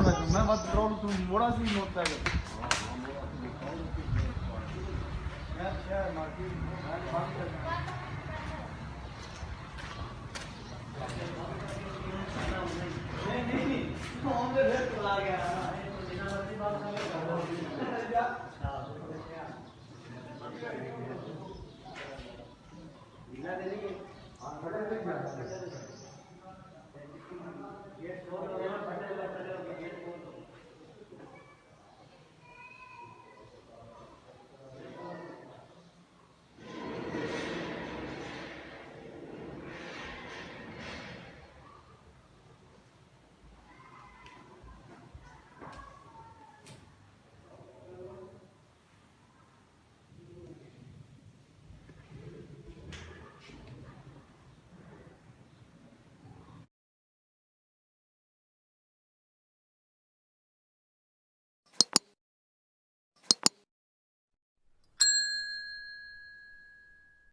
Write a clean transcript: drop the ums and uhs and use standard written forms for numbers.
मैं मत ड्रोन तू मोड़ा सी होता है अच्छा मार्केट नहीं फोन पे फिर चला गया बिना मर्जी बात कर बिना देने के हां बड़े ये